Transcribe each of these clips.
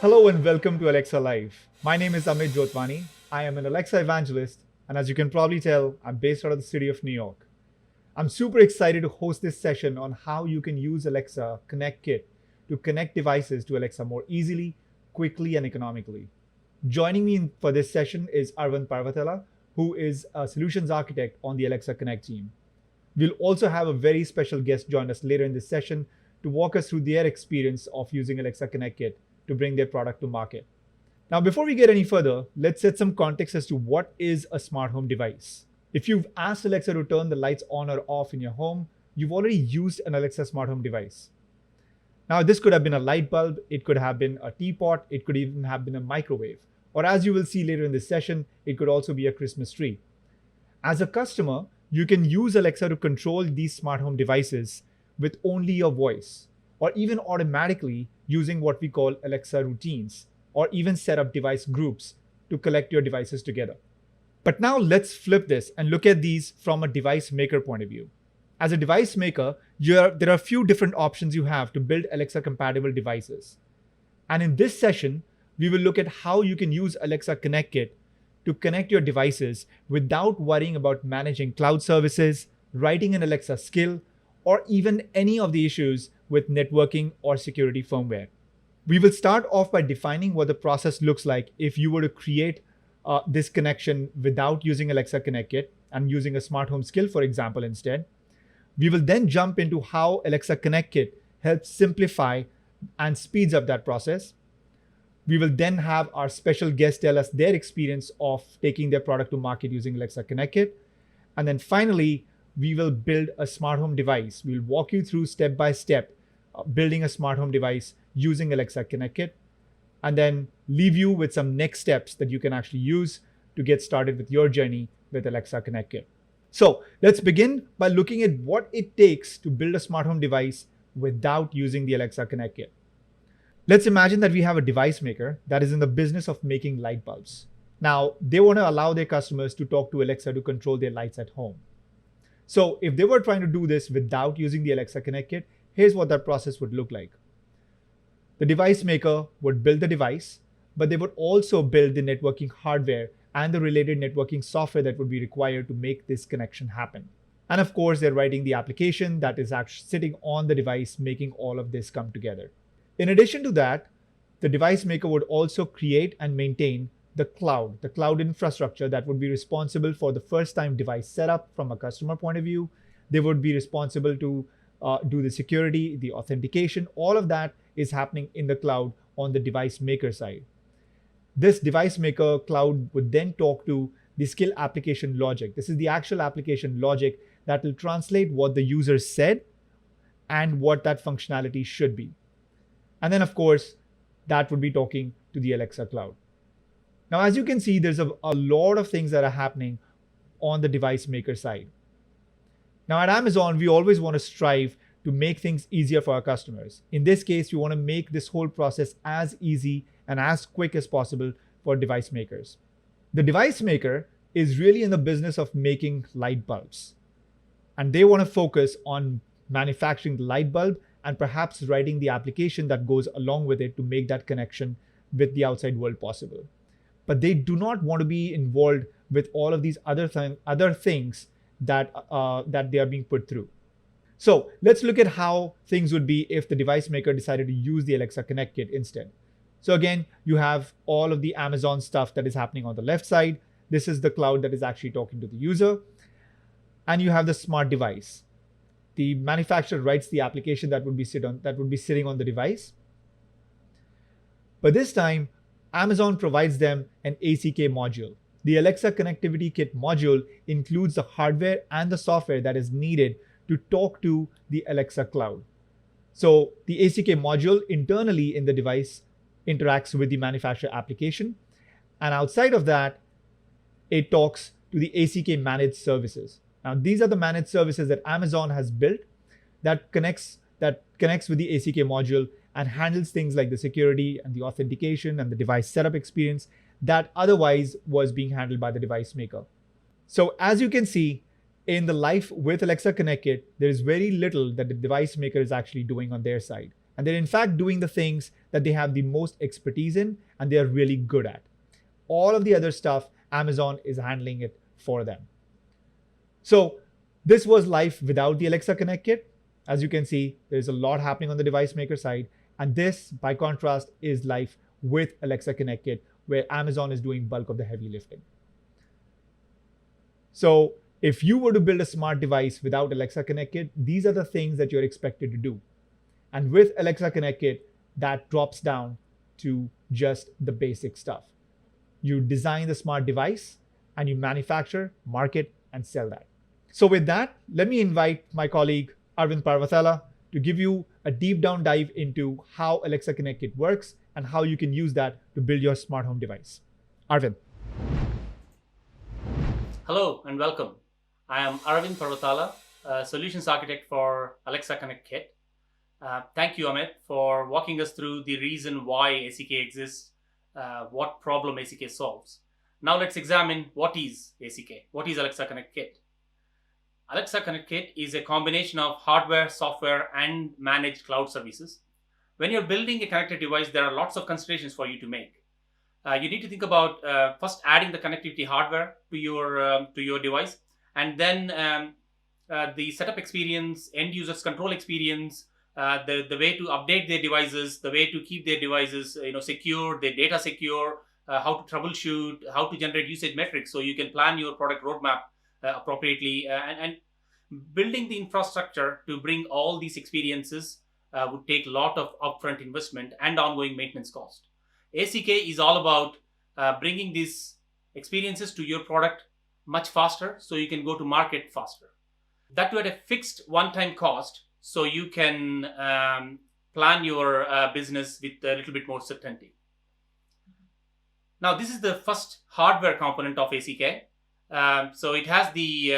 Hello and welcome to Alexa Live. My name is Amit Jotwani. I am an Alexa evangelist, and as you can probably tell, I'm based out of the city of New York. I'm super excited to host this session on how you can use Alexa Connect Kit to connect devices to Alexa more easily, quickly, and economically. Joining me for this session is Arvind Parvatala, who is a solutions architect on the Alexa Connect team. We'll also have a very special guest join us later in this session to walk us through their experience of using Alexa Connect Kit to bring their product to market. Now, before we get any further, let's set some context as to what is a smart home device. If you've asked Alexa to turn the lights on or off in your home, you've already used an Alexa smart home device. Now, this could have been a light bulb, it could have been a teapot, it could even have been a microwave. Or as you will see later in this session, it could also be a Christmas tree. As a customer, you can use Alexa to control these smart home devices with only your voice, or even automatically using what we call Alexa routines, or even set up device groups to collect your devices together. But now let's flip this and look at these from a device maker point of view. As a device maker, there are a few different options you have to build Alexa compatible devices. And in this session, we will look at how you can use Alexa Connect Kit to connect your devices without worrying about managing cloud services, writing an Alexa skill, or even any of the issues with networking or security firmware. We will start off by defining what the process looks like if you were to create this connection without using Alexa Connect Kit and using a smart home skill, for example, instead. We will then jump into how Alexa Connect Kit helps simplify and speeds up that process. We will then have our special guest tell us their experience of taking their product to market using Alexa Connect Kit. And then finally, we will build a smart home device. We'll walk you through step by step building a smart home device using Alexa Connect Kit, and then leave you with some next steps that you can actually use to get started with your journey with Alexa Connect Kit. So let's begin by looking at what it takes to build a smart home device without using the Alexa Connect Kit. Let's imagine that we have a device maker that is in the business of making light bulbs. Now, they want to allow their customers to talk to Alexa to control their lights at home. So if they were trying to do this without using the Alexa Connect Kit, here's what that process would look like. The device maker would build the device, but they would also build the networking hardware and the related networking software that would be required to make this connection happen. And of course, they're writing the application that is actually sitting on the device, making all of this come together. In addition to that, the device maker would also create and maintain the cloud infrastructure that would be responsible for the first time device setup from a customer point of view. They would be responsible to do the security, the authentication, all of that is happening in the cloud on the device maker side. This device maker cloud would then talk to the skill application logic. This is the actual application logic that will translate what the user said and what that functionality should be. And then, of course, that would be talking to the Alexa cloud. Now, as you can see, there's a lot of things that are happening on the device maker side. Now, at Amazon, we always want to strive to make things easier for our customers. In this case, we want to make this whole process as easy and as quick as possible for device makers. The device maker is really in the business of making light bulbs, and they want to focus on manufacturing the light bulb and perhaps writing the application that goes along with it to make that connection with the outside world possible. But they do not want to be involved with all of these other things that they are being put through. So let's look at how things would be if the device maker decided to use the Alexa Connect Kit instead. So again, you have all of the Amazon stuff that is happening on the left side. This is the cloud that is actually talking to the user. And you have the smart device. The manufacturer writes the application that would be sitting on the device. But this time, Amazon provides them an ACK module. The Alexa Connectivity Kit module includes the hardware and the software that is needed to talk to the Alexa cloud. So the ACK module internally in the device interacts with the manufacturer application. And outside of that, it talks to the ACK managed services. Now, these are the managed services that Amazon has built that connects with the ACK module and handles things like the security and the authentication and the device setup experience that otherwise was being handled by the device maker. So as you can see, in the life with Alexa Connect Kit, there is very little that the device maker is actually doing on their side. And they're in fact doing the things that they have the most expertise in and they are really good at. All of the other stuff, Amazon is handling it for them. So this was life without the Alexa Connect Kit. As you can see, there's a lot happening on the device maker side. And this, by contrast, is life with Alexa Connect Kit, where Amazon is doing bulk of the heavy lifting. So if you were to build a smart device without Alexa Connect Kit, these are the things that you're expected to do. And with Alexa Connect Kit, that drops down to just the basic stuff. You design the smart device and you manufacture, market, and sell that. So with that, let me invite my colleague Arvind Parvathala to give you a deep down dive into how Alexa Connect Kit works and how you can use that to build your smart home device. Arvind. Hello and welcome. I am Arvind Parvathala, a solutions architect for Alexa Connect Kit. Thank you, Amit, for walking us through the reason why ACK exists, what problem ACK solves. Now let's examine what is ACK. What is Alexa Connect Kit? Alexa Connect Kit is a combination of hardware, software, and managed cloud services. When you're building a connected device, there are lots of considerations for you to make. You need to think about first adding the connectivity hardware to your device, and then the setup experience, end users control experience, the way to update their devices, the way to keep their devices secure, their data secure, how to troubleshoot, how to generate usage metrics so you can plan your product roadmap appropriately, and building the infrastructure to bring all these experiences would take a lot of upfront investment and ongoing maintenance cost. ACK is all about bringing these experiences to your product much faster so you can go to market faster. That too at a fixed one-time cost so you can plan your business with a little bit more certainty. Now this is the first hardware component of ACK. So it has the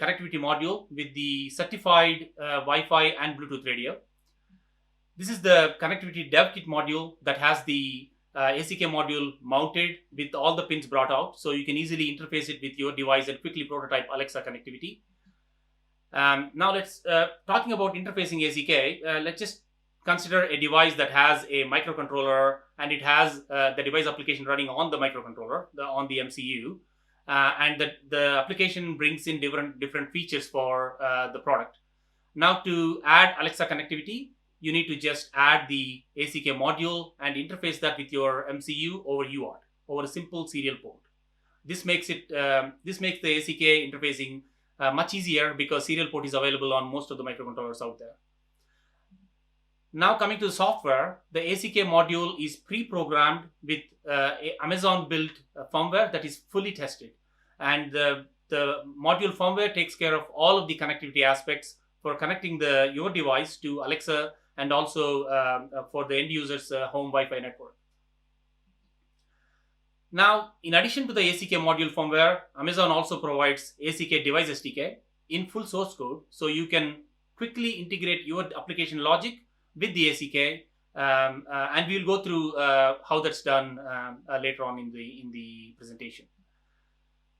connectivity module with the certified Wi-Fi and Bluetooth radio. This is the connectivity dev kit module that has the ACK module mounted with all the pins brought out, so you can easily interface it with your device and quickly prototype Alexa connectivity. Now let's talking about interfacing ACK. Let's just consider a device that has a microcontroller and it has the device application running on the microcontroller, on the MCU, and the application brings in different features for the product. Now to add Alexa connectivity, you need to just add the ACK module and interface that with your MCU over UART, over a simple serial port. This makes the ACK interfacing much easier because serial port is available on most of the microcontrollers out there. Now coming to the software, the ACK module is pre-programmed with Amazon-built firmware that is fully tested. And the module firmware takes care of all of the connectivity aspects for connecting your device to Alexa and also for the end user's home Wi-Fi network. Now, in addition to the ACK module firmware, Amazon also provides ACK device SDK in full source code, so you can quickly integrate your application logic with the ACK, and we'll go through how that's done later on in the presentation.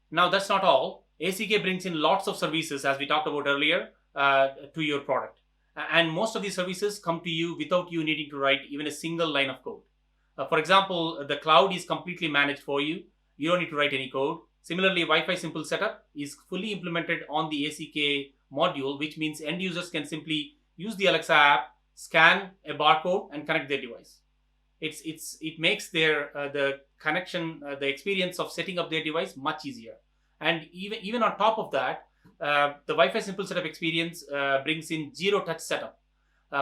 Now, that's not all. ACK brings in lots of services, as we talked about earlier, to your product. And most of these services come to you without you needing to write even a single line of code. For example, the cloud is completely managed for you. You don't need to write any code. Similarly, Wi-Fi simple setup is fully implemented on the ACK module, which means end users can simply use the Alexa app, scan a barcode, and connect their device. It makes the connection, the experience of setting up their device much easier. And even on top of that, the Wi-Fi simple setup experience brings in zero-touch setup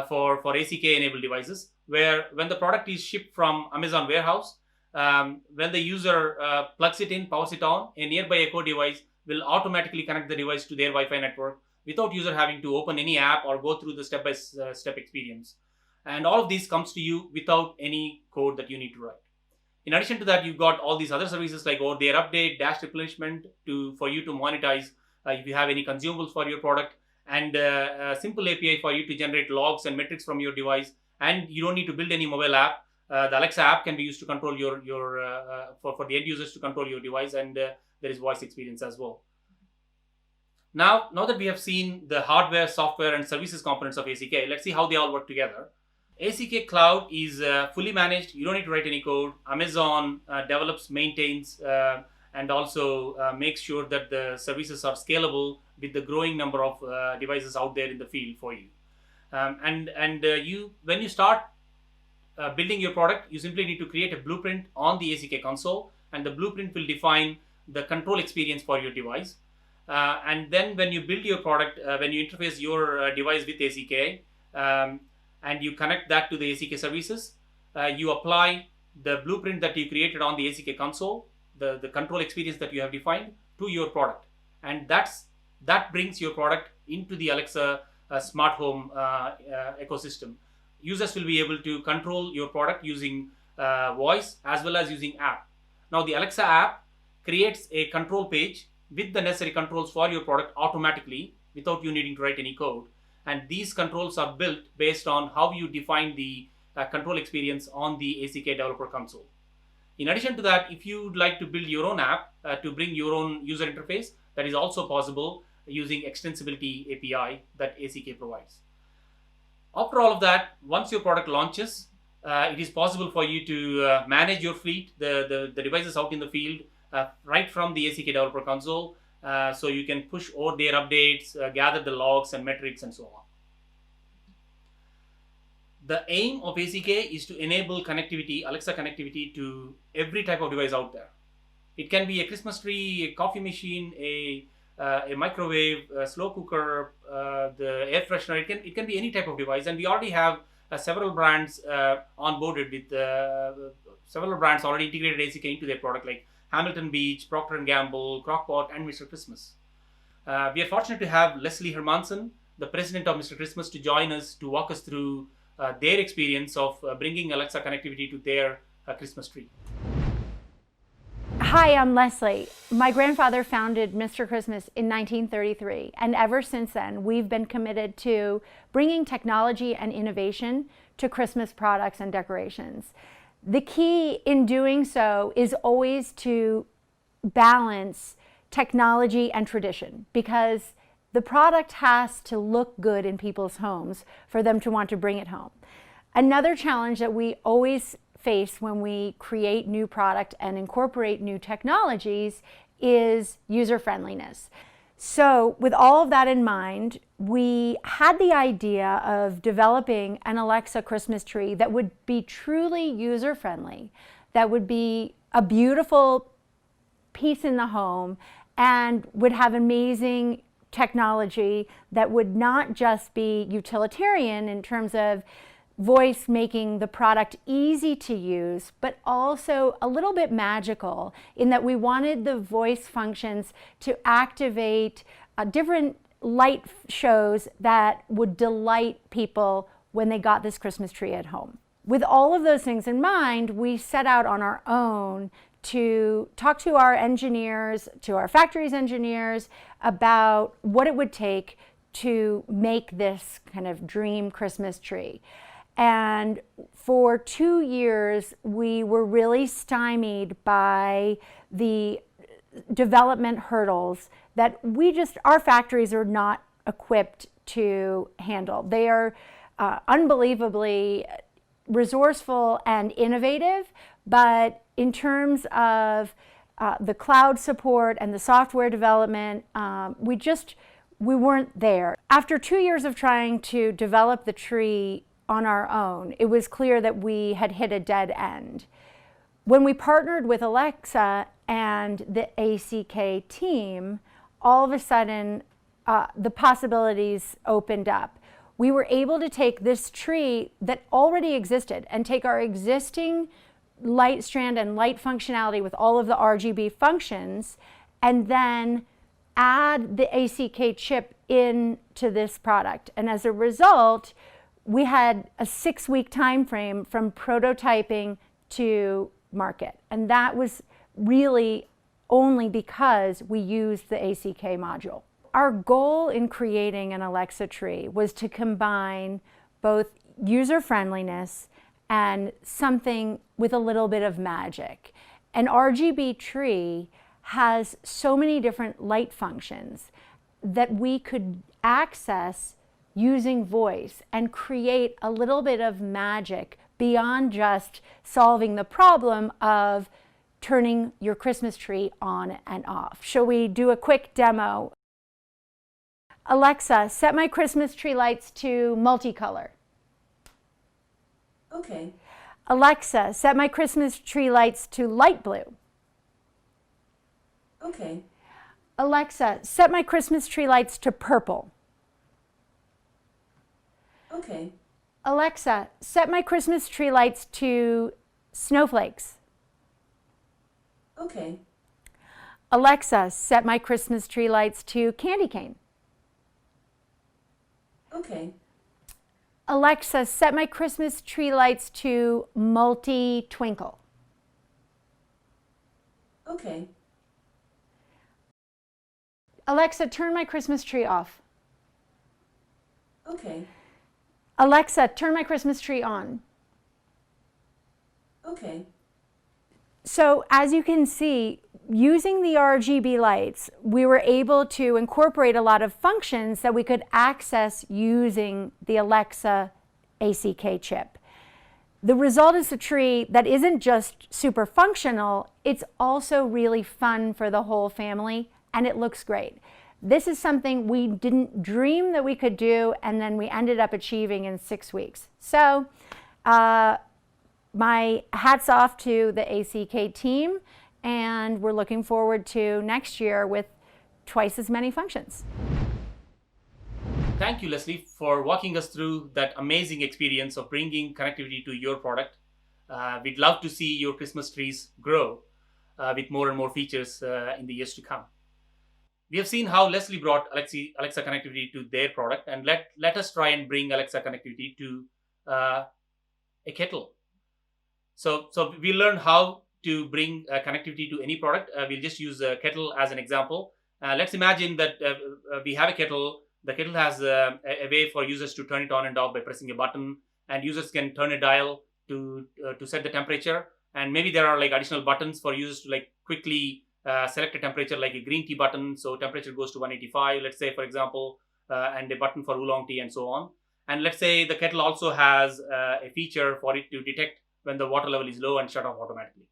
for ACK-enabled devices, where when the product is shipped from Amazon warehouse, when the user plugs it in, powers it on, a nearby Echo device will automatically connect the device to their Wi-Fi network without user having to open any app or go through the step-by-step experience. And all of this comes to you without any code that you need to write. In addition to that, you've got all these other services like over-the-air update, dash replenishment for you to monetize if you have any consumables for your product, and a simple API for you to generate logs and metrics from your device. And you don't need to build any mobile app. The Alexa app can be used to control for the end users to control your device, and there is voice experience as well. Now that we have seen the hardware, software, and services components of ACK, let's see how they all work together. ACK Cloud is fully managed. You don't need to write any code. Amazon develops, maintains, and also makes sure that the services are scalable with the growing number of devices out there in the field for you. When you start building your product, you simply need to create a blueprint on the ACK console, and the blueprint will define the control experience for your device. And then when you build your product, when you interface your device with ACK, and you connect that to the ACK services, you apply the blueprint that you created on the ACK console, the control experience that you have defined, to your product. And that brings your product into the Alexa smart home ecosystem. Users will be able to control your product using voice as well as using app. Now the Alexa app creates a control page with the necessary controls for your product automatically without you needing to write any code. And these controls are built based on how you define the control experience on the ACK developer console. In addition to that, if you'd like to build your own app to bring your own user interface, that is also possible using extensibility API that ACK provides. After all of that, once your product launches, it is possible for you to manage your fleet, the devices out in the field, right from the ACK developer console. So you can push over-the-air updates, gather the logs and metrics, and so on. The aim of ACK is to enable connectivity, Alexa connectivity, to every type of device out there. It can be a Christmas tree, a coffee machine, a microwave, a slow cooker, the air freshener. It can be any type of device, and we already have several brands onboarded with several brands already integrated ACK into their product, like Hamilton Beach, Procter & Gamble, Crock-Pot, and Mr. Christmas. We are fortunate to have Leslie Hermanson, the president of Mr. Christmas, to join us to walk us through their experience of bringing Alexa connectivity to their Christmas tree. Hi, I'm Leslie. My grandfather founded Mr. Christmas in 1933, and ever since then, we've been committed to bringing technology and innovation to Christmas products and decorations. The key in doing so is always to balance technology and tradition, because the product has to look good in people's homes for them to want to bring it home. Another challenge that we always face when we create new product and incorporate new technologies is user friendliness. So with all of that in mind, we had the idea of developing an Alexa Christmas tree that would be truly user friendly, that would be a beautiful piece in the home and would have amazing technology that would not just be utilitarian in terms of voice making the product easy to use, but also a little bit magical in that we wanted the voice functions to activate different light shows that would delight people when they got this Christmas tree at home. With all of those things in mind, we set out on our own to talk to our engineers, to our factories engineers, about what it would take to make this kind of dream Christmas tree. And for 2 years, we were really stymied by the development hurdles that our factories are not equipped to handle. They are unbelievably resourceful and innovative, but in terms of the cloud support and the software development, we weren't there. After 2 years of trying to develop the tree on our own, it was clear that we had hit a dead end. When we partnered with Alexa and the ACK team, all of a sudden the possibilities opened up. We were able to take this tree that already existed and take our existing light strand and light functionality with all of the RGB functions and then add the ACK chip into this product. And as a result, we had a 6-week time frame from prototyping to market. And that was really only because we used the ACK module. Our goal in creating an Alexa tree was to combine both user friendliness and something with a little bit of magic. An RGB tree has so many different light functions that we could access using voice and create a little bit of magic beyond just solving the problem of turning your Christmas tree on and off. Shall we do a quick demo? Alexa, set my Christmas tree lights to multicolor. Okay. Alexa, set my Christmas tree lights to light blue. Okay. Alexa, set my Christmas tree lights to purple. Okay. Alexa, set my Christmas tree lights to snowflakes. Okay. Alexa, set my Christmas tree lights to candy cane. Okay. Alexa, set my Christmas tree lights to multi-twinkle. Okay. Alexa, turn my Christmas tree off. Okay. Alexa, turn my Christmas tree on. Okay. So as you can see, using the RGB lights, we were able to incorporate a lot of functions that we could access using the Alexa ACK chip. The result is a tree that isn't just super functional, it's also really fun for the whole family, and it looks great. This is something we didn't dream that we could do, and then we ended up achieving in 6 weeks. So my hats off to the ACK team, and we're looking forward to next year with twice as many functions. Thank you, Leslie, for walking us through that amazing experience of bringing connectivity to your product. We'd love to see your Christmas trees grow with more and more features in the years to come. We have seen how Leslie brought Alexa connectivity to their product, and let us try and bring Alexa connectivity to a kettle. So we learned how to bring connectivity to any product. We'll just use a kettle as an example. Let's imagine that we have a kettle. The kettle has a way for users to turn it on and off by pressing a button, and users can turn a dial to set the temperature. And maybe there are like additional buttons for users to like quickly select a temperature, like a green tea button. So temperature goes to 185, let's say, for example, and a button for oolong tea and so on. And let's say the kettle also has a feature for it to detect when the water level is low and shut off automatically.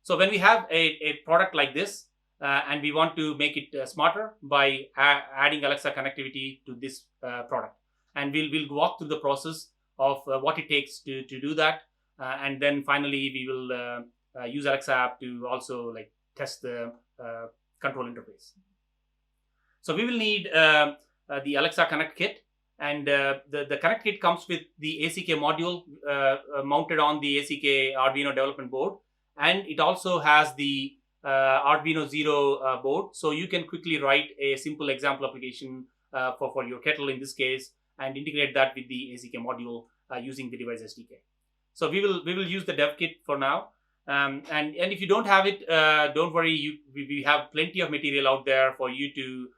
So when we have a product like this, and we want to make it smarter by adding Alexa connectivity to this product, and we'll walk through the process of what it takes to do that, and then finally we will use Alexa app to also like test the control interface. So we will need the Alexa Connect kit, and the Connect kit comes with the ACK module mounted on the ACK Arduino development board, and it also has the Arduino Zero board, so you can quickly write a simple example application for your kettle in this case, and integrate that with the ACK module using the device SDK. So we will use the dev kit for now, and if you don't have it, don't worry. We have plenty of material out there for you to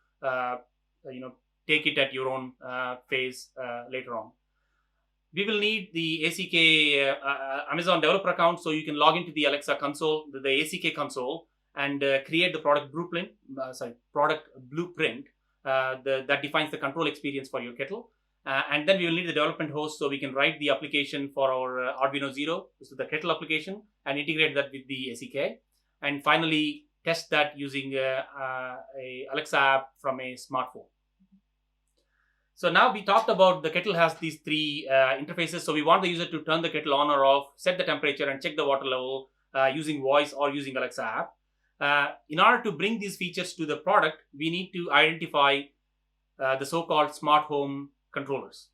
take it at your own pace later on. We will need the ACK Amazon developer account, so you can log into the Alexa console, the ACK console, and create the product blueprint. That defines the control experience for your kettle. And then we will need the development host, so we can write the application for our Arduino Zero, this is the kettle application, and integrate that with the ACK. And finally, test that using a Alexa app from a smartphone. So now we talked about the kettle has these three interfaces. So we want the user to turn the kettle on or off, set the temperature, and check the water level using voice or using Alexa app. In order to bring these features to the product, we need to identify the so-called smart home controllers.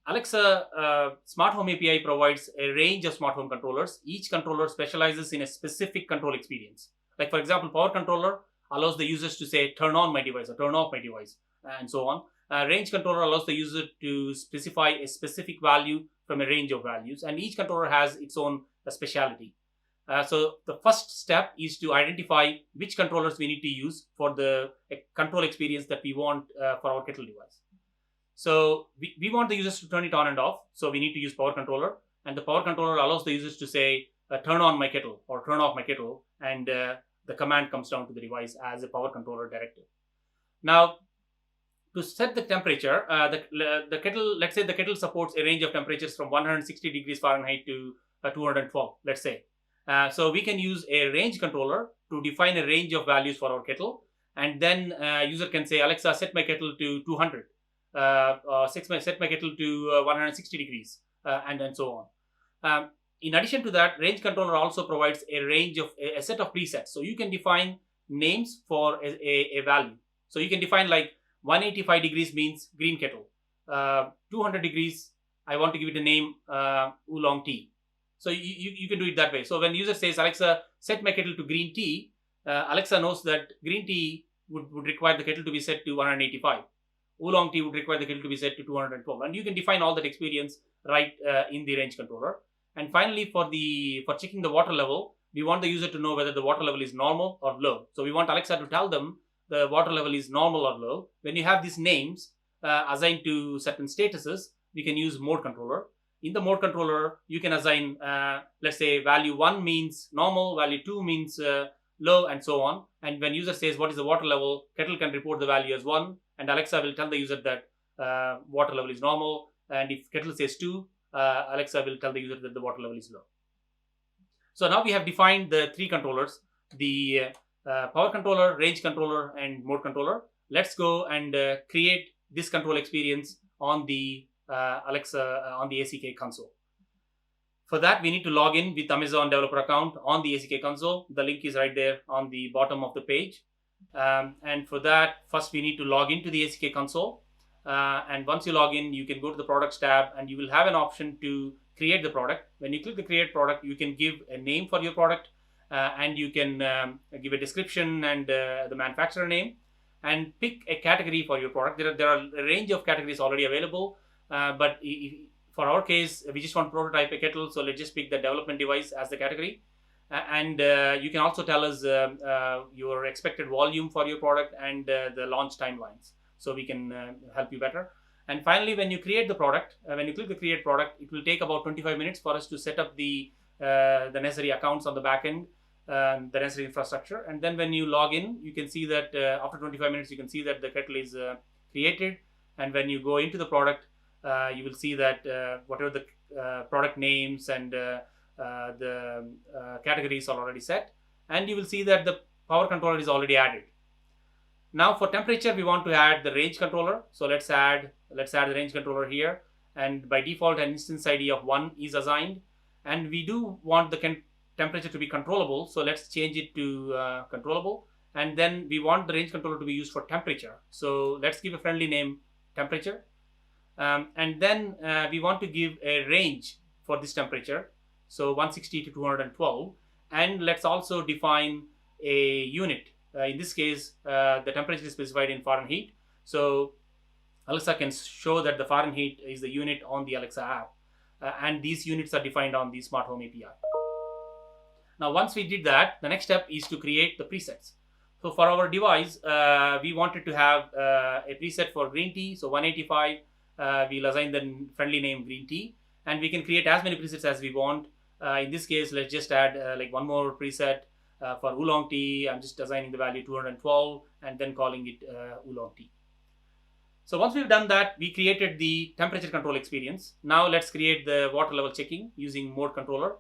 Alexa Smart Home API provides a range of smart home controllers. Each controller specializes in a specific control experience. Like, for example, Power Controller allows the users to say, turn on my device or turn off my device, and so on. Range Controller allows the user to specify a specific value from a range of values, and each controller has its own specialty. So the first step is to identify which controllers we need to use for the control experience that we want for our kettle device. So we want the users to turn it on and off, so we need to use Power Controller, and the Power Controller allows the users to say, turn on my kettle or turn off my kettle, and the command comes down to the device as a Power Controller directive. Now, To set the temperature, the kettle, let's say the kettle supports a range of temperatures from 160 degrees Fahrenheit to 212, let's say. So we can use a range controller to define a range of values for our kettle, and then user can say, Alexa, set my kettle to 200, set my kettle to 160 degrees, and so on. In addition to that, range controller also provides a range of a set of presets. So you can define names for a value. So you can define like 185 degrees means green kettle. 200 degrees, I want to give it a name oolong tea. So you can do it that way. So when user says, Alexa, set my kettle to green tea, Alexa knows that green tea would require the kettle to be set to 185. Oolong tea would require the kettle to be set to 212. And you can define all that experience right in the range controller. And finally, for checking the water level, we want the user to know whether the water level is normal or low. So we want Alexa to tell them the water level is normal or low. When you have these names assigned to certain statuses, we can use mode controller. In the mode controller, you can assign, let's say, value 1 means normal, value 2 means low, and so on. And when user says, what is the water level, kettle can report the value as 1, and Alexa will tell the user that water level is normal. And if kettle says 2, Alexa will tell the user that the water level is low. So now we have defined the three controllers, the power controller, range controller, and mode controller. Let's go and create this control experience on the Alexa on the ACK console. For that, we need to log in with Amazon developer account on the ACK console. The link is right there on the bottom of the page. And for that, first we need to log into the ACK console. And once you log in, you can go to the products tab and you will have an option to create the product. When you click the create product, you can give a name for your product and you can give a description and the manufacturer name and pick a category for your product. There are a range of categories already available, but for our case, we just want to prototype a kettle, so let's just pick the development device as the category. And you can also tell us your expected volume for your product and the launch timelines, so we can help you better. And finally, when you create the product, when you click the create product, it will take about 25 minutes for us to set up the necessary accounts on the back end, the necessary infrastructure. And then when you log in, you can see that after 25 minutes, you can see that the kettle is created. And when you go into the product, you will see that whatever the product names and the categories are already set. And you will see that the power controller is already added. Now for temperature, we want to add the range controller. So let's add the range controller here. And by default, an instance ID of 1 is assigned. And we do want the temperature to be controllable. So let's change it to controllable. And then we want the range controller to be used for temperature. So let's give a friendly name, temperature. And then we want to give a range for this temperature. So 160 to 212. And let's also define a unit. In this case, the temperature is specified in Fahrenheit. So Alexa can show that the Fahrenheit is the unit on the Alexa app. And these units are defined on the Smart Home API. Now, once we did that, the next step is to create the presets. So for our device, we wanted to have a preset for green tea. So 185, we'll assign the friendly name green tea. And we can create as many presets as we want. In this case, let's just add like one more preset. For oolong tea, I'm just assigning the value 212 and then calling it oolong tea. So once we've done that, we created the temperature control experience. Now let's create the water level checking using mode controller.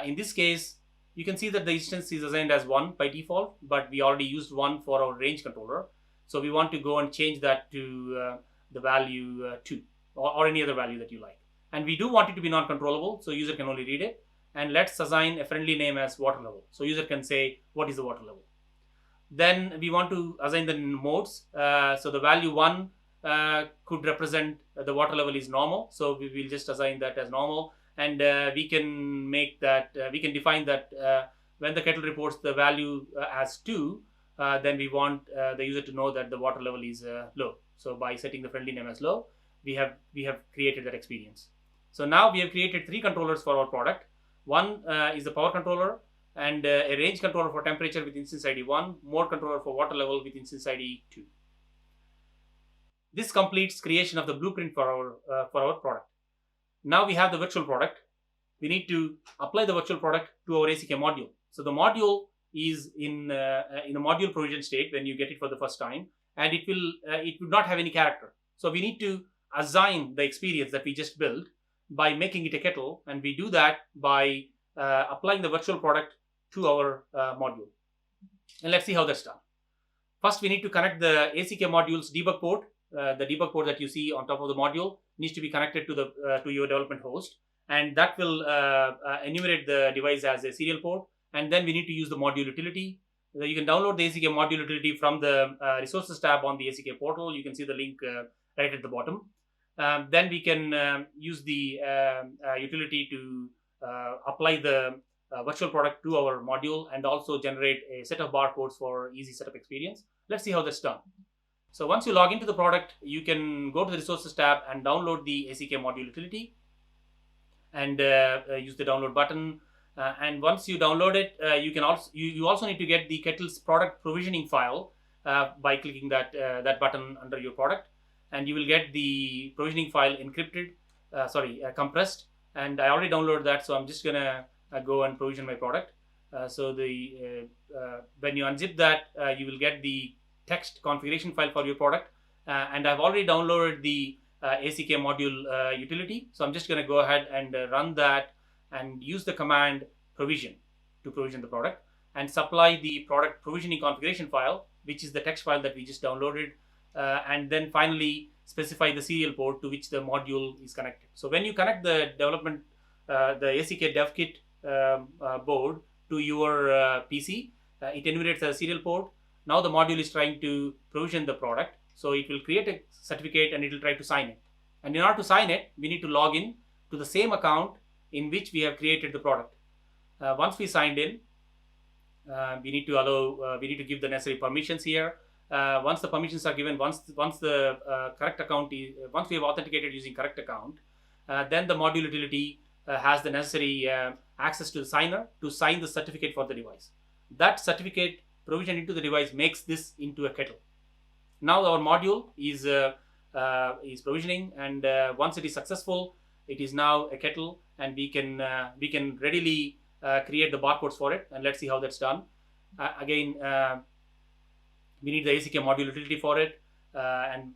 In this case, you can see that the instance is assigned as 1 by default, but we already used 1 for our range controller. So we want to go and change that to the value 2 or any other value that you like. And we do want it to be non-controllable, so user can only read it. And let's assign a friendly name as water level. So user can say, what is the water level? Then we want to assign the modes. So the value 1 could represent the water level is normal. So we will just assign that as normal. And we can make that, we can define that when the kettle reports the value as 2, then we want the user to know that the water level is low. So by setting the friendly name as low, we have created that experience. So now we have created 3 controllers for our product. One is the power controller and a range controller for temperature with instance ID 1, mode controller for water level with instance ID 2. This completes creation of the blueprint for our product. Now we have the virtual product. We need to apply the virtual product to our ACK module. So the module is in a module provision state when you get it for the first time, and it would not have any character. So we need to assign the experience that we just built by making it a kettle, and we do that by applying the virtual product to our module. And let's see how that's done. First, we need to connect the ACK module's debug port. The debug port that you see on top of the module needs to be connected to the to your development host, and that will enumerate the device as a serial port. And then we need to use the module utility. You can download the ACK module utility from the resources tab on the ACK portal. You can see the link right at the bottom. Then we can use the utility to apply the virtual product to our module and also generate a set of barcodes for easy setup experience. Let's see how that's done. So once you log into the product, you can go to the resources tab and download the ACK module utility and use the download button. And once you download it, you also need to get the kettle's product provisioning file by clicking that button under your product, and you will get the provisioning file encrypted, compressed. And I already downloaded that, so I'm just gonna go and provision my product. So when you unzip that, you will get the text configuration file for your product, and I've already downloaded the ACK module utility. So I'm just gonna go ahead and run that and use the command provision to provision the product, and supply the product provisioning configuration file, which is the text file that we just downloaded, and then finally specify the serial port to which the module is connected. So when you connect the development, the ACK dev kit board to your PC, it enumerates a serial port. Now the module is trying to provision the product, so it will create a certificate and it will try to sign it. And in order to sign it, we need to log in to the same account in which we have created the product. Once we signed in, we need to give the necessary permissions here. Once the permissions are given, once the correct account is, once we have authenticated using correct account, then the module utility has the necessary access to the signer to sign the certificate for the device. That certificate provision into the device makes this into a kettle. Now our module is provisioning, and once it is successful, it is now a kettle, and we can readily create the barcodes for it. And let's see how that's done. Again, we need the ACK module utility for it, and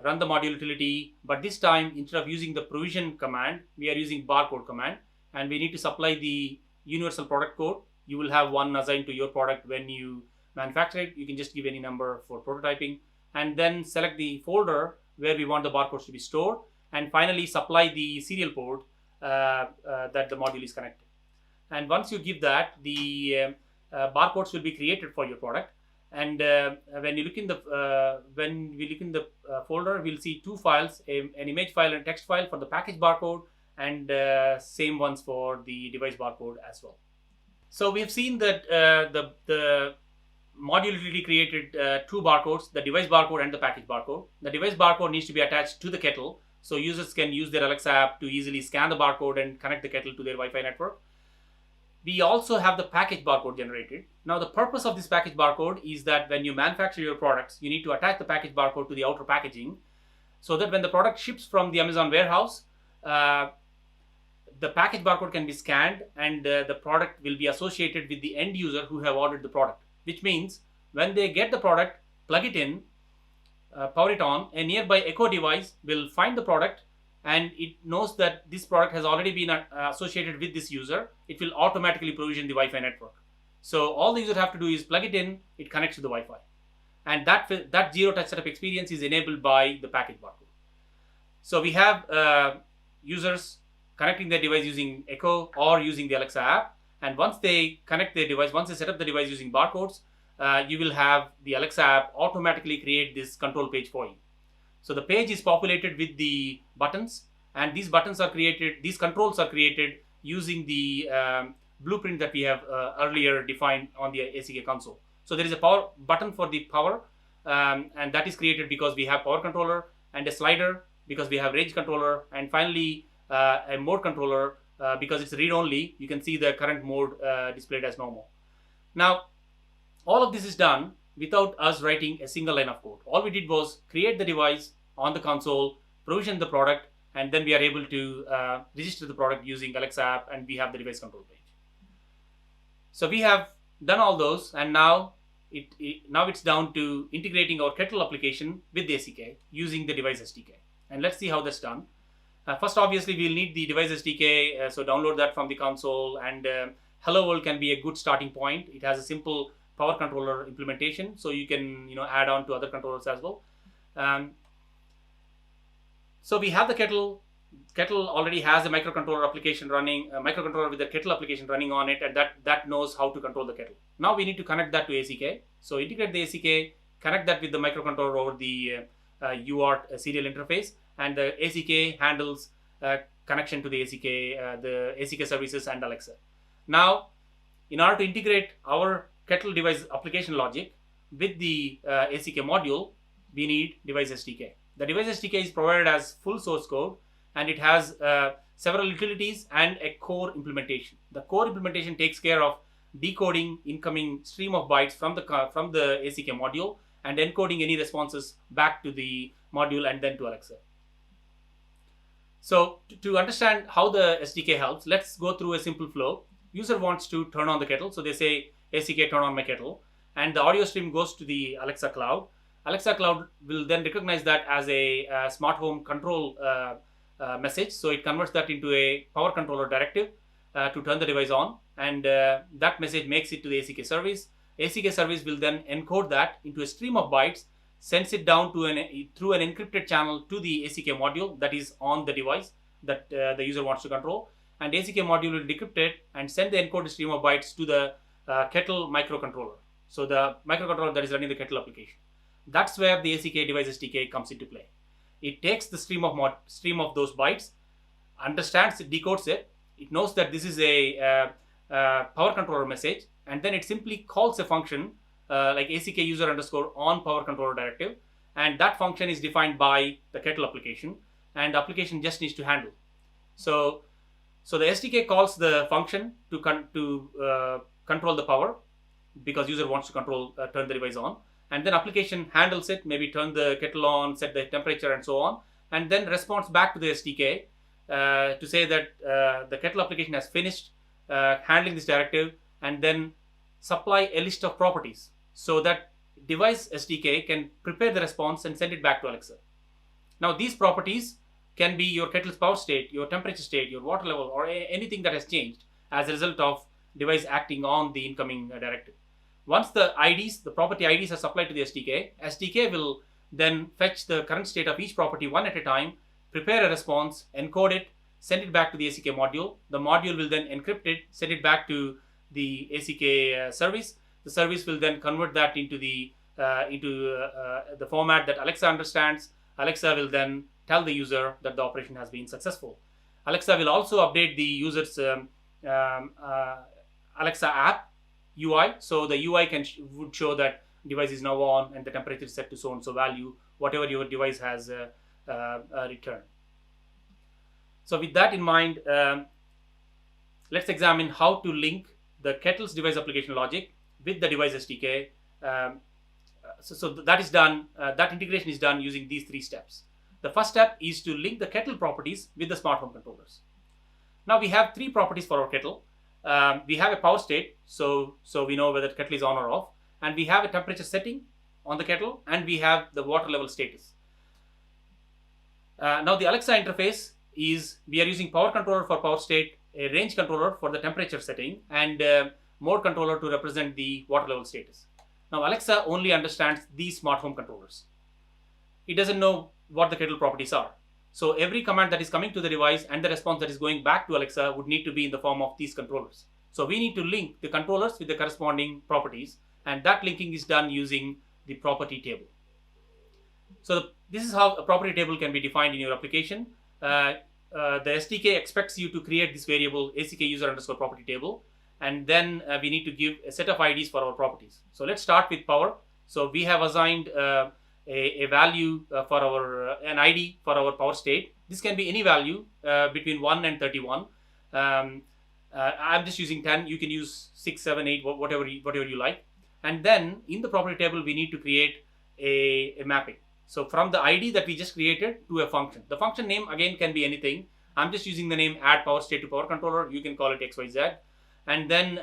run the module utility. But this time, instead of using the provision command, we are using barcode command, and we need to supply the universal product code. You will have one assigned to your product when you manufacture it. You can just give any number for prototyping, and then select the folder where we want the barcodes to be stored, and finally supply the serial port that the module is connected. And once you give that, the barcodes will be created for your product. And when we look in the folder, we'll see two files: an image file and text file for the package barcode, and same ones for the device barcode as well. So we have seen that the module utility created two barcodes: the device barcode and the package barcode. The device barcode needs to be attached to the kettle, so users can use their Alexa app to easily scan the barcode and connect the kettle to their Wi-Fi network. We also have the package barcode generated. Now the purpose of this package barcode is that when you manufacture your products, you need to attach the package barcode to the outer packaging, so that when the product ships from the Amazon warehouse, the package barcode can be scanned, and the product will be associated with the end user who have ordered the product. Which means when they get the product, plug it in, power it on, a nearby Echo device will find the product, and it knows that this product has already been associated with this user. It will automatically provision the Wi-Fi network. So all the user have to do is plug it in, it connects to the Wi-Fi. And that zero-touch setup experience is enabled by the package barcode. So we have users connecting their device using Echo or using the Alexa app. And once they connect their device, once they set up the device using barcodes, you will have the Alexa app automatically create this control page for you. So the page is populated with the buttons, and these buttons are created, these controls are created using the blueprint that we have earlier defined on the ACK console. So there is a power button for the power, and that is created because we have power controller, and a slider because we have range controller, and finally a mode controller because it's read only. You can see the current mode displayed as normal. Now all of this is done without us writing a single line of code. All we did was create the device on the console, provision the product, and then we are able to register the product using Alexa app, and we have the device control page. So we have done all those, and now now it's down to integrating our kettle application with the SDK using the device SDK. And let's see how that's done. First, obviously, we'll need the device SDK, so download that from the console. And Hello World can be a good starting point. It has a simple power controller implementation, so you can add on to other controllers as well. So we have the kettle. Kettle already has a microcontroller application running, a microcontroller with a kettle application running on it, and that knows how to control the kettle. Now we need to connect that to ACK. So integrate the ACK, connect that with the microcontroller over the UART serial interface, and the ACK handles connection to the ACK services and Alexa. Now, in order to integrate our kettle device application logic with the ACK module, we need device SDK. The device SDK is provided as full source code, and it has several utilities and a core implementation. The core implementation takes care of decoding incoming stream of bytes from the ACK module and encoding any responses back to the module and then to Alexa. So to understand how the SDK helps, let's go through a simple flow. User wants to turn on the kettle, so they say ACK turn on my kettle, and the audio stream goes to the Alexa cloud. Alexa cloud will then recognize that as a smart home control message, so it converts that into a power controller directive to turn the device on, and that message makes it to the ACK service. ACK service will then encode that into a stream of bytes, sends it down to through an encrypted channel to the ACK module that is on the device that the user wants to control, and ACK module will decrypt it and send the encoded stream of bytes to the kettle microcontroller, so the microcontroller that is running the kettle application. That's where the ACK device SDK comes into play. It takes the stream of those bytes, understands it, decodes it. It knows that this is a power controller message, and then it simply calls a function like ACK user underscore on power controller directive, and that function is defined by the kettle application, and the application just needs to handle. So the SDK calls the function to control the power, because user wants to turn the device on, and then application handles it, maybe turn the kettle on, set the temperature, and so on, and then responds back to the SDK to say that the kettle application has finished handling this directive, and then supply a list of properties so that device SDK can prepare the response and send it back to Alexa. Now these properties can be your kettle's power state, your temperature state, your water level, or anything that has changed as a result of device acting on the incoming directive. Once the property IDs are supplied to the SDK, SDK will then fetch the current state of each property one at a time, prepare a response, encode it, send it back to the ACK module. The module will then encrypt it, send it back to the ACK service. The service will then convert that into the format that Alexa understands. Alexa will then tell the user that the operation has been successful. Alexa will also update the user's Alexa app UI, so the UI would show that device is now on and the temperature is set to so and so value, whatever your device has returned. So with that in mind, let's examine how to link the kettle's device application logic with the device SDK. So that is done. That integration is done using these three steps. The first step is to link the kettle properties with the smart home controllers. Now we have three properties for our kettle. We have a power state, so we know whether the kettle is on or off, and we have a temperature setting on the kettle, and we have the water level status. Now the Alexa interface is, we are using power controller for power state, a range controller for the temperature setting, and mode controller to represent the water level status. Now Alexa only understands these smart home controllers. It doesn't know what the kettle properties are. So every command that is coming to the device and the response that is going back to Alexa would need to be in the form of these controllers. So we need to link the controllers with the corresponding properties, and that linking is done using the property table. So this is how a property table can be defined in your application. The SDK expects you to create this variable ACK user underscore property table, and then we need to give a set of IDs for our properties. So let's start with power. So we have assigned a value for our an ID for our power state. This can be any value between 1 and 31. I'm just using 10. You can use 6, 7, 8, whatever you like. And then in the property table, we need to create a mapping. So from the ID that we just created to a function. The function name again can be anything. I'm just using the name add power state to power controller. You can call it XYZ. And then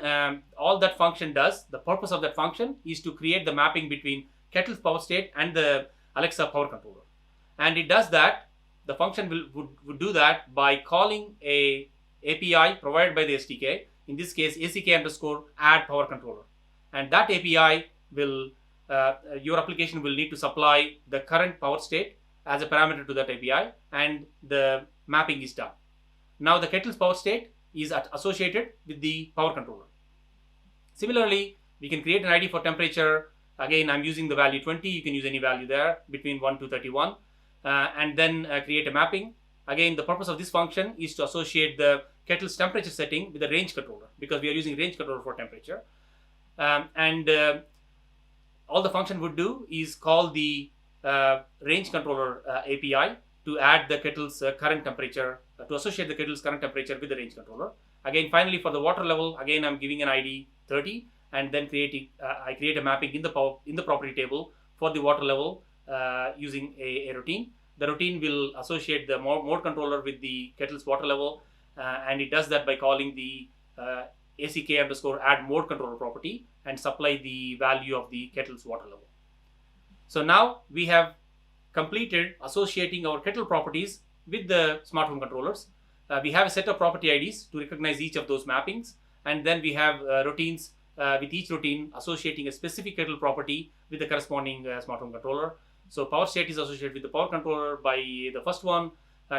all that function does, the purpose of that function is to create the mapping between kettle's power state and the Alexa power controller. And it does that, the function would do that by calling a API provided by the SDK, in this case ACK underscore add power controller. And that API will, your application will need to supply the current power state as a parameter to that API, and the mapping is done. Now the kettle's power state is associated with the power controller. Similarly, we can create an ID for temperature. Again, I'm using the value 20. You can use any value there between 1 to 31, and then create a mapping. Again, the purpose of this function is to associate the kettle's temperature setting with the range controller, because we are using range controller for temperature. All the function would do is call the range controller API to add the kettle's current temperature, to associate the kettle's current temperature with the range controller. Again, finally, for the water level, again, I'm giving an ID 30, and then I create a mapping in the property table for the water level using a routine. The routine will associate the mode controller with the kettle's water level, and it does that by calling the ACK underscore add mode controller property and supply the value of the kettle's water level. So now we have completed associating our kettle properties with the smart home controllers. We have a set of property IDs to recognize each of those mappings, and then we have routines with each routine associating a specific kettle property with the corresponding smart home controller. So power state is associated with the power controller by the first one,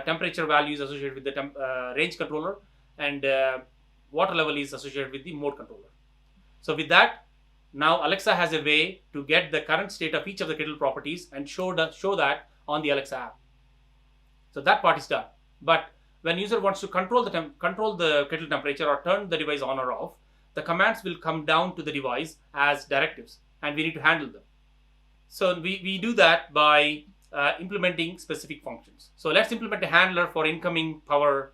temperature value is associated with the range controller, and water level is associated with the mode controller. So with that, now Alexa has a way to get the current state of each of the kettle properties and show that on the Alexa app. So that part is done. But when user wants to control the kettle temperature or turn the device on or off, the commands will come down to the device as directives, and we need to handle them. So we do that by implementing specific functions. So let's implement a handler for incoming power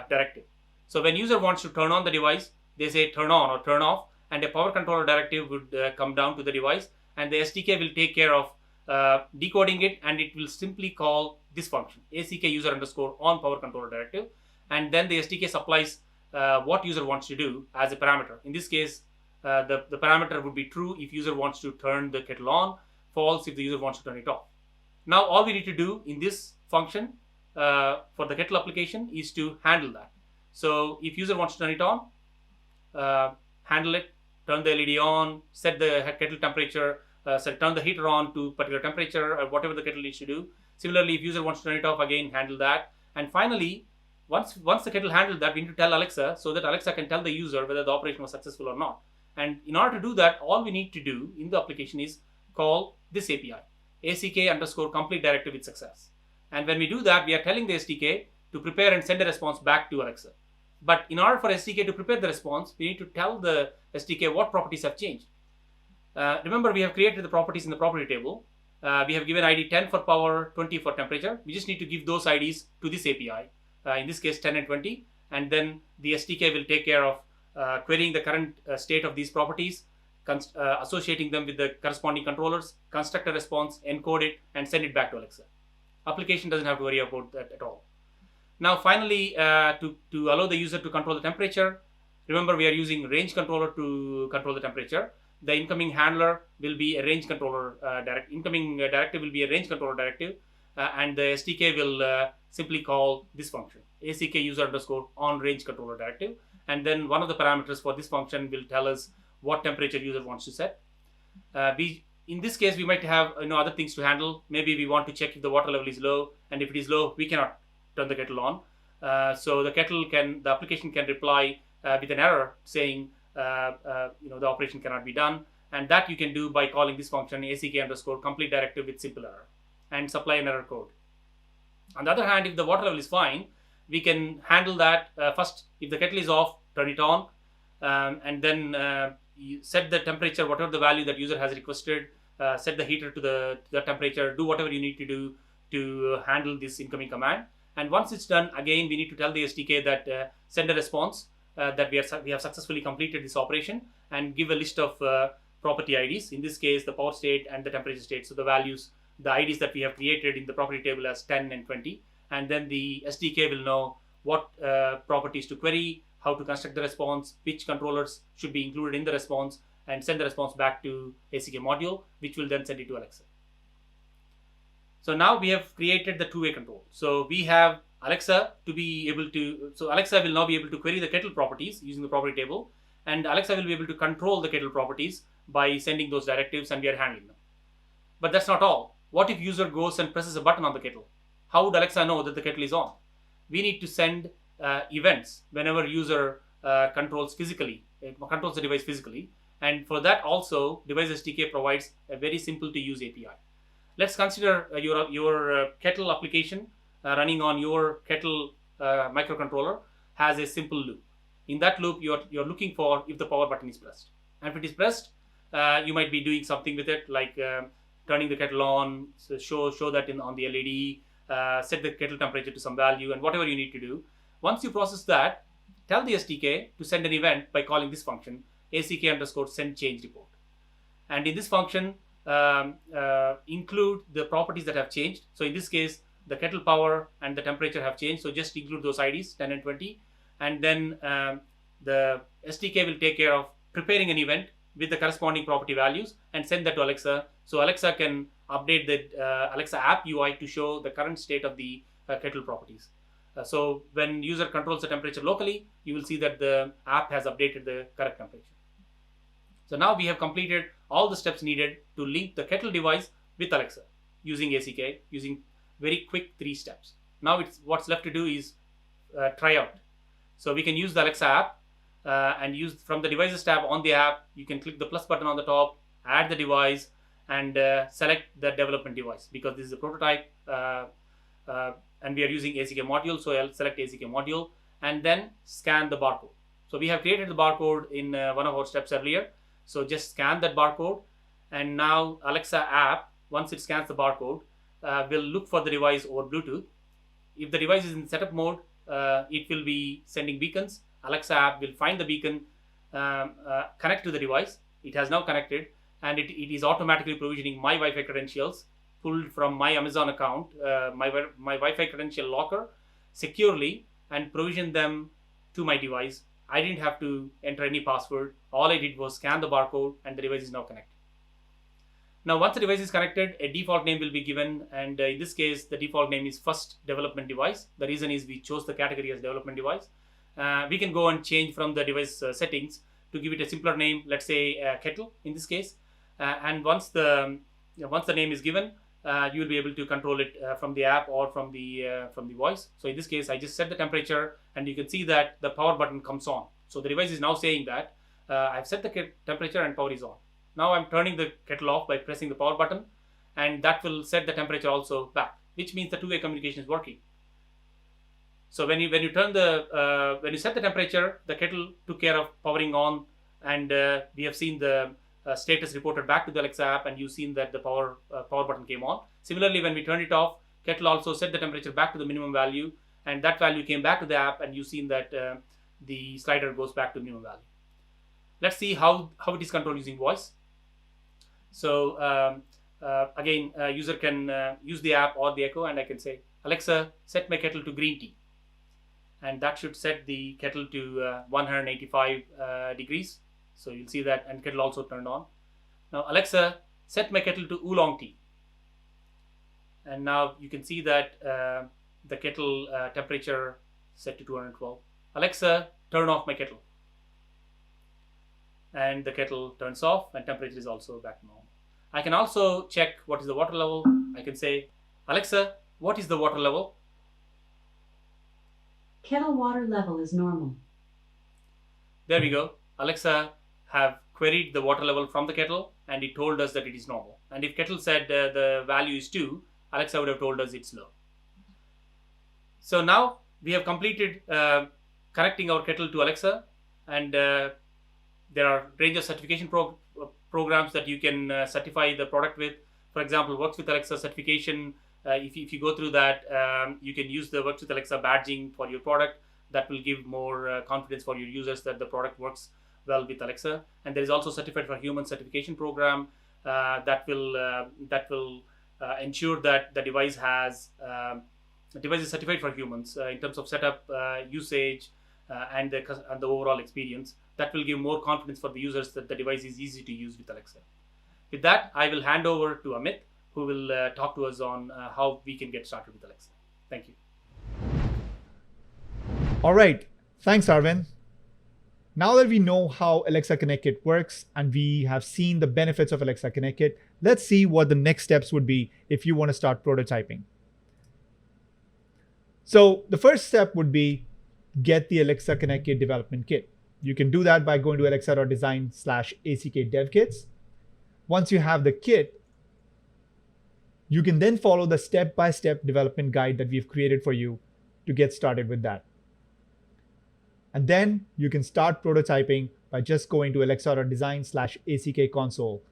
directive. So when user wants to turn on the device, they say turn on or turn off, and a power controller directive would come down to the device, and the SDK will take care of decoding it, and it will simply call this function, ACK user underscore on power controller directive, and then the SDK supplies what user wants to do as a parameter. In this case, the parameter would be true if user wants to turn the kettle on, false if the user wants to turn it off. Now all we need to do in this function for the kettle application is to handle that. So if user wants to turn it on, handle it, turn the LED on, set the kettle temperature, turn the heater on to particular temperature, or whatever the kettle needs to do. Similarly, if user wants to turn it off, again handle that. And finally, once the kettle handled that, we need to tell Alexa, so that Alexa can tell the user whether the operation was successful or not. And in order to do that, all we need to do in the application is call this API, ACK underscore complete directive with success. And when we do that, we are telling the SDK to prepare and send a response back to Alexa. But in order for SDK to prepare the response, we need to tell the SDK what properties have changed. Remember, we have created the properties in the property table. We have given ID 10 for power, 20 for temperature. We just need to give those IDs to this API, in this case 10 and 20, and then the SDK will take care of querying the current state of these properties, associating them with the corresponding controllers, construct a response, encode it, and send it back to Alexa. Application doesn't have to worry about that at all. Now finally, to allow the user to control the temperature, remember we are using range controller to control the temperature. The incoming handler will be a range controller incoming directive will be a range controller directive, and the SDK will simply call this function, ACK user underscore on range controller directive, and then one of the parameters for this function will tell us what temperature user wants to set. In this case, we might have other things to handle. Maybe we want to check if the water level is low, and if it is low, we cannot turn the kettle on. So the application can reply with an error saying the operation cannot be done, and that you can do by calling this function ACK underscore complete directive with simple error and supply an error code. On the other hand, if the water level is fine, we can handle that first. If the kettle is off, turn it on, and then you set the temperature, whatever the value that user has requested, set the heater to the temperature, do whatever you need to do to handle this incoming command. And once it's done, again, we need to tell the SDK that send a response that we have successfully completed this operation, and give a list of property IDs, in this case the power state and the temperature state. So the values, the IDs that we have created in the property table as 10 and 20, and then the SDK will know what properties to query, how to construct the response, which controllers should be included in the response, and send the response back to ACK module, which will then send it to Alexa. So now we have created the two-way control. So we have Alexa to be able to, so Alexa will now be able to query the kettle properties using the property table, and Alexa will be able to control the kettle properties by sending those directives, and we are handling them. But that's not all. What if user goes and presses a button on the kettle? How would Alexa know that the kettle is on? We need to send events whenever user controls the device physically. And for that also, Device SDK provides a very simple to use API. Let's consider your kettle application running on your kettle microcontroller has a simple loop. In that loop, you're looking for if the power button is pressed. And if it is pressed, you might be doing something with it, like turning the kettle on, so show that on the LED, set the kettle temperature to some value, and whatever you need to do. Once you process that, tell the SDK to send an event by calling this function, ACK_send change report. And in this function, include the properties that have changed. So in this case, the kettle power and the temperature have changed. So just include those IDs, 10 and 20. And then the SDK will take care of preparing an event with the corresponding property values and send that to Alexa. So Alexa can update the Alexa app UI to show the current state of the kettle properties. So when user controls the temperature locally, you will see that the app has updated the correct temperature. So now we have completed all the steps needed to link the kettle device with Alexa using ACK, using very quick 3 steps. Now what's left to do is try out. So we can use the Alexa app and use from the devices tab on the app. You can click the plus button on the top, add the device, and select the development device, because this is a prototype and we are using ACK module. So I'll select ACK module and then scan the barcode. So we have created the barcode in one of our steps earlier. So just scan that barcode, and now Alexa app, once it scans the barcode, will look for the device over Bluetooth. If the device is in setup mode, it will be sending beacons. Alexa app will find the beacon, connect to the device. It has now connected, and it is automatically provisioning my Wi-Fi credentials pulled from my Amazon account, my Wi-Fi credential locker securely, and provision them to my device. I didn't have to enter any password. All I did was scan the barcode, and the device is now connected. Now, once the device is connected, a default name will be given, and in this case, the default name is first development device. The reason is we chose the category as development device. We can go and change from the device settings to give it a simpler name, let's say kettle in this case. And once the name is given, you will be able to control it from the app or from the voice. So in this case, I just set the temperature, and you can see that the power button comes on. So the device is now saying that I've set the temperature and power is on. Now I'm turning the kettle off by pressing the power button, and that will set the temperature also back, which means the two-way communication is working. So when you set the temperature, the kettle took care of powering on, and we have seen the status reported back to the Alexa app, and you've seen that the power button came on. Similarly, when we turned it off, kettle also set the temperature back to the minimum value, and that value came back to the app, and you've seen that the slider goes back to minimum value. Let's see how it is controlled using voice. So again, user can use the app or the Echo, and I can say, Alexa, set my kettle to green tea. And that should set the kettle to 185 degrees. So you'll see that, and kettle also turned on. Now, Alexa, set my kettle to oolong tea. And now you can see that the kettle temperature set to 212. Alexa, turn off my kettle. And the kettle turns off, and temperature is also back to normal. I can also check what is the water level. I can say, Alexa, what is the water level? Kettle water level is normal. There we go. Alexa have queried the water level from the kettle, and it told us that it is normal. And if kettle said the value is 2, Alexa would have told us it's low. So now we have completed connecting our kettle to Alexa, and there are range of certification programs that you can certify the product with. For example, Works with Alexa certification. If you go through that, you can use the Works with Alexa badging for your product. That will give more confidence for your users that the product works well with Alexa. And there is also Certified for Humans certification program that will ensure that the device is certified for humans in terms of setup, usage, and the overall experience. That will give more confidence for the users that the device is easy to use with Alexa. With that, I will hand over to Amit, who will talk to us on how we can get started with Alexa. Thank you. All right, thanks, Arvind. Now that we know how Alexa Connect Kit works and we have seen the benefits of Alexa Connect Kit, let's see what the next steps would be if you want to start prototyping. So the first step would be get the Alexa Connect Kit development kit. You can do that by going to alexa.design/ACK-DevKits. Once you have the kit, you can then follow the step-by-step development guide that we've created for you to get started with that. And then you can start prototyping by just going to alexa.design/ACK-console.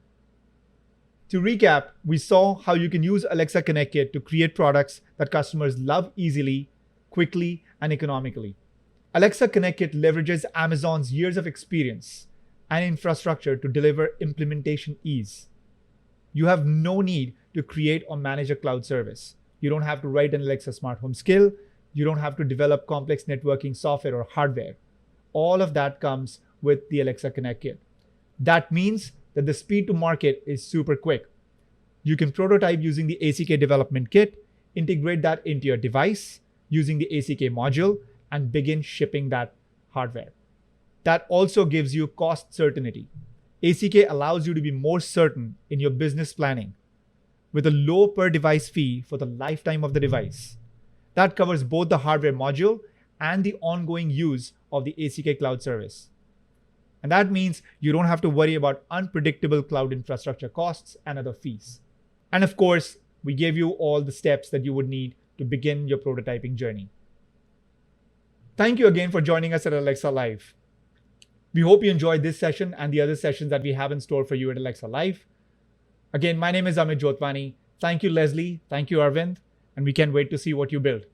To recap, we saw how you can use Alexa Connect Kit to create products that customers love easily, quickly, and economically. Alexa Connect Kit leverages Amazon's years of experience and infrastructure to deliver implementation ease. You have no need to create or manage a cloud service. You don't have to write an Alexa smart home skill. You don't have to develop complex networking software or hardware. All of that comes with the Alexa Connect Kit. That means that the speed to market is super quick. You can prototype using the ACK development kit, integrate that into your device using the ACK module, and begin shipping that hardware. That also gives you cost certainty. ACK allows you to be more certain in your business planning with a low per device fee for the lifetime of the device. That covers both the hardware module and the ongoing use of the ACK cloud service. And that means you don't have to worry about unpredictable cloud infrastructure costs and other fees. And of course, we gave you all the steps that you would need to begin your prototyping journey. Thank you again for joining us at Alexa Live. We hope you enjoyed this session and the other sessions that we have in store for you at Alexa Live. Again, my name is Amit Jotwani. Thank you, Leslie. Thank you, Arvind. And we can't wait to see what you build.